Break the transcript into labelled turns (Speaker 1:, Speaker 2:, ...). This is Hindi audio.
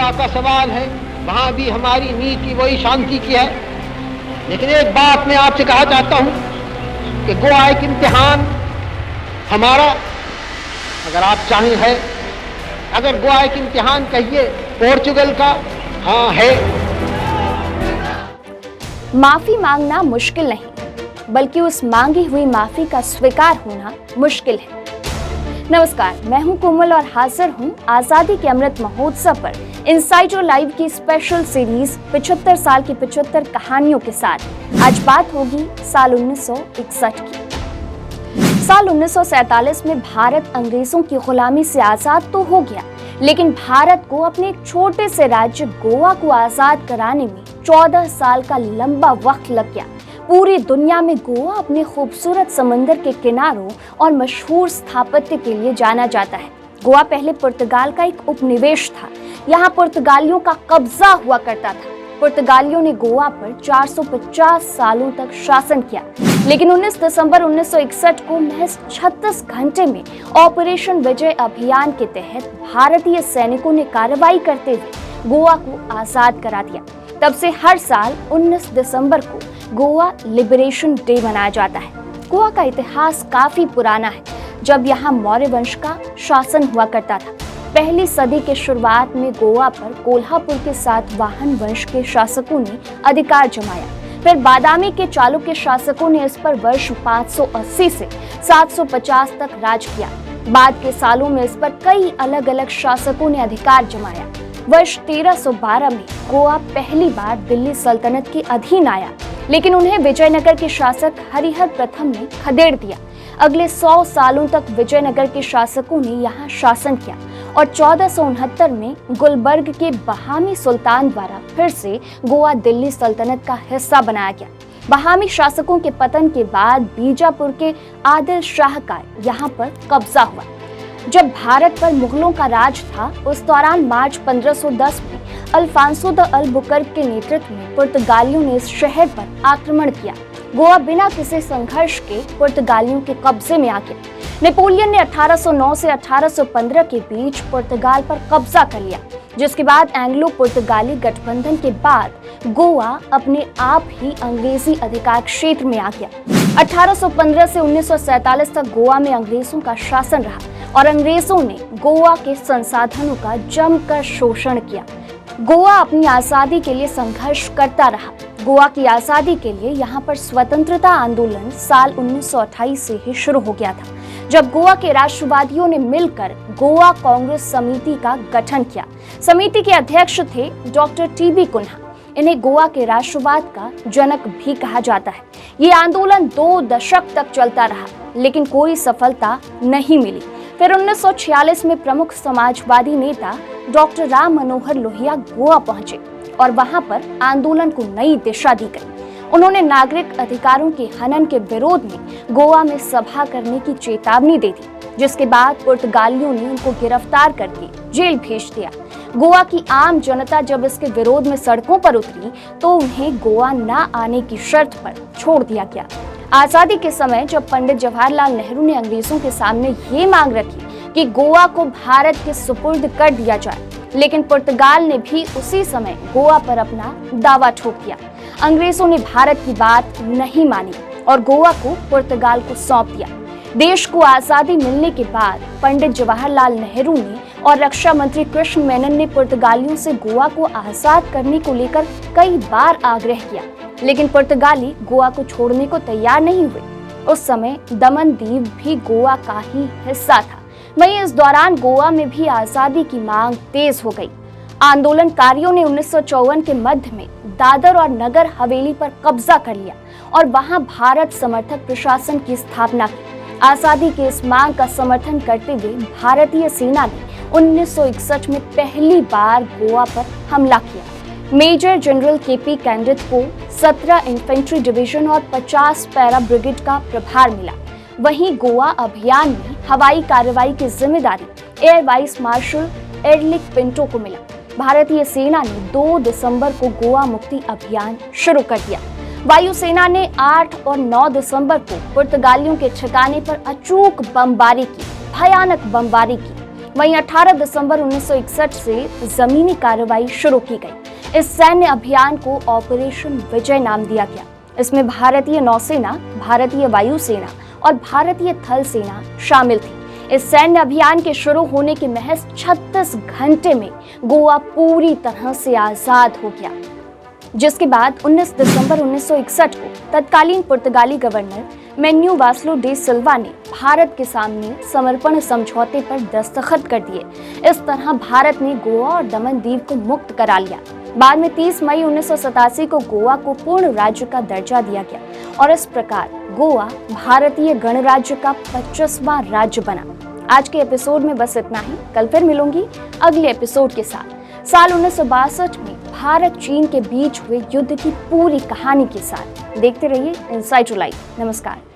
Speaker 1: गोवा का सवाल है, वहां भी हमारी नीति वही शांति की है। लेकिन एक बात मैं आपसे कहा चाहता हूं कि गोवा एक इम्तिहान हमारा, अगर आप चाहें है, अगर गोवा एक इम्तिहान कहिए पोर्चुगल का, हाँ है।
Speaker 2: माफी मांगना मुश्किल नहीं, बल्कि उस मांगी हुई माफी का स्वीकार होना मुश्किल है। नमस्कार, मैं हूं कोमल और हाजिर हूं आजादी के अमृत महोत्सव पर इनसाइडर लाइव की स्पेशल सीरीज 75 साल की 75 कहानियों के साथ। आज बात होगी साल 1961 की। साल 1947 में भारत अंग्रेजों की गुलामी से आजाद तो हो गया, लेकिन भारत को अपने एक छोटे से राज्य गोवा को आजाद कराने में 14 साल का लंबा वक्त लग गया। पूरी दुनिया में गोवा अपने खूबसूरत समंदर के किनारों और मशहूर स्थापत्य के लिए जाना जाता है। गोवा पहले पुर्तगाल का एक उपनिवेश था। यहाँ पुर्तगालियों का कब्जा हुआ करता था। पुर्तगालियों ने गोवा पर 450 सालों तक शासन किया, लेकिन 19 दिसंबर 1961 को महज 36 घंटे में ऑपरेशन विजय अभियान के तहत भारतीय सैनिकों ने कार्रवाई करते हुए गोवा को आजाद करा दिया। तब से हर साल 19 दिसंबर को गोवा लिबरेशन डे मनाया जाता है। गोवा का इतिहास काफी पुराना है, जब यहाँ मौर्य वंश का शासन हुआ करता था। पहली सदी के शुरुआत में गोवा पर कोल्हापुर के सातवाहन वंश के शासकों ने अधिकार जमाया। फिर बादामी के चालुक्य शासकों ने इस पर वर्ष 580 से 750 तक राज किया। बाद के सालों में इस पर कई अलग अलग शासकों ने अधिकार जमाया। वर्ष 1312 में गोवा पहली बार दिल्ली सल्तनत के अधीन आया, लेकिन उन्हें विजयनगर के शासक हरिहर प्रथम ने खदेड़ दिया। अगले 100 सालों तक विजयनगर के शासकों ने यहाँ शासन किया और 1469 में गुलबर्ग के बहामी सुल्तान द्वारा फिर से गोवा दिल्ली सल्तनत का हिस्सा बनाया गया। बहामी शासकों के पतन के बाद बीजापुर के आदिल शाह का यहाँ पर कब्जा हुआ। जब भारत पर मुगलों का राज था, उस दौरान मार्च 1510 में अल्फांसो द अलबुकर्क के नेतृत्व में पुर्तगालियों ने इस शहर पर आक्रमण किया। गोवा बिना किसी संघर्ष के पुर्तगालियों के कब्जे में आ गया। नेपोलियन ने 1809 से 1815 के बीच पुर्तगाल पर कब्जा कर लिया, जिसके बाद एंग्लो पुर्तगाली गठबंधन के बाद गोवा अपने आप ही अंग्रेजी अधिकार क्षेत्र में आ गया। 1815 से 1947 तक गोवा में अंग्रेजों का शासन रहा और अंग्रेजों ने गोवा के संसाधनों का जमकर शोषण किया। गोवा अपनी आजादी के लिए संघर्ष करता रहा। गोवा की आजादी के लिए यहाँ पर स्वतंत्रता आंदोलन साल 1928 से ही शुरू हो गया था, जब गोवा के राष्ट्रवादियों ने मिलकर गोवा कांग्रेस समिति का गठन किया। समिति के अध्यक्ष थे डॉक्टर टीबी कुन्हा। इन्हें गोवा के राष्ट्रवाद का जनक भी कहा जाता है। ये आंदोलन 2 दशक तक चलता रहा, लेकिन कोई सफलता नहीं मिली। फिर 1946 में प्रमुख समाजवादी नेता डॉक्टर राम मनोहर लोहिया गोवा पहुंचे और वहां पर आंदोलन को नई दिशा दी गई। उन्होंने नागरिक अधिकारों के हनन के विरोध में गोवा में सभा करने की चेतावनी दे दी, जिसके बाद पुर्तगालियों ने उनको गिरफ्तार करके जेल भेज दिया। गोवा की आम जनता जब इसके विरोध में सड़कों पर उतरी, तो उन्हें गोवा न आने की शर्त पर छोड़ दिया गया। आजादी के समय जब पंडित जवाहरलाल नेहरू ने अंग्रेजों के सामने ये मांग रखी कि गोवा को भारत के सुपुर्द कर दिया जाए, लेकिन पुर्तगाल ने भी उसी समय गोवा पर अपना दावा ठोक दिया। अंग्रेजों ने भारत की बात नहीं मानी और गोवा को पुर्तगाल को सौंप दिया। देश को आजादी मिलने के बाद पंडित जवाहरलाल नेहरू ने और रक्षा मंत्री कृष्ण मेनन ने पुर्तगालियों से गोवा को आजाद करने को लेकर कई बार आग्रह किया, लेकिन पुर्तगाली गोवा को छोड़ने को तैयार नहीं हुए। उस समय दमन दीव भी गोवा का ही हिस्सा था। वहीं इस दौरान गोवा में भी आजादी की मांग तेज हो गई। आंदोलनकारियों ने 1954 के मध्य में दादर और नगर हवेली पर कब्जा कर लिया और वहां भारत समर्थक प्रशासन की स्थापना की। आजादी की इस मांग का समर्थन करते हुए भारतीय सेना ने 1961 में पहली बार गोवा पर हमला किया। मेजर जनरल केपी कैंडिट को 17 इन्फेंट्री डिवीजन और 50 पैरा ब्रिगेड का प्रभार मिला। वहीं गोवा अभियान में हवाई कार्रवाई की जिम्मेदारी एयर वाइस मार्शल एरलिक पिंटो को मिला। भारतीय सेना ने 2 दिसंबर को गोवा मुक्ति अभियान शुरू कर दिया। वायुसेना ने 8 और 9 दिसंबर को पुर्तगालियों के ठिकाने पर अचूक बमबारी की, भयानक बमबारी की। वहीं 18 दिसंबर 1961 से जमीनी कार्रवाई शुरू की गई। इस सैन्य अभियान को ऑपरेशन विजय नाम दिया गया। इसमें भारतीय नौसेना, भारतीय वायुसेना और भारतीय थल सेना शामिल थी। इस सैन्य अभियान के शुरू होने के महज 36 घंटे में गोवा पूरी तरह से आजाद हो गया, जिसके बाद 19 दिसंबर 1961 को तत्कालीन पुर्तगाली गवर्नर मैन्यू वास्लो डे सिल्वा ने भारत के सामने समर्पण समझौते पर दस्तखत कर दिए। इस तरह भारत ने गोवा और दमन दीव को मुक्त करा लिया। बाद में 30 मई 1987 को गोवा को पूर्ण राज्य का दर्जा दिया गया और इस प्रकार गोवा भारतीय गणराज्य का 25वां राज्य बना। आज के एपिसोड में बस इतना ही। कल फिर मिलूंगी अगले एपिसोड के साथ। साल 1962 में भारत चीन के बीच हुए युद्ध की पूरी कहानी के साथ। देखते रहिए इनसाइड टू लाइफ। नमस्कार।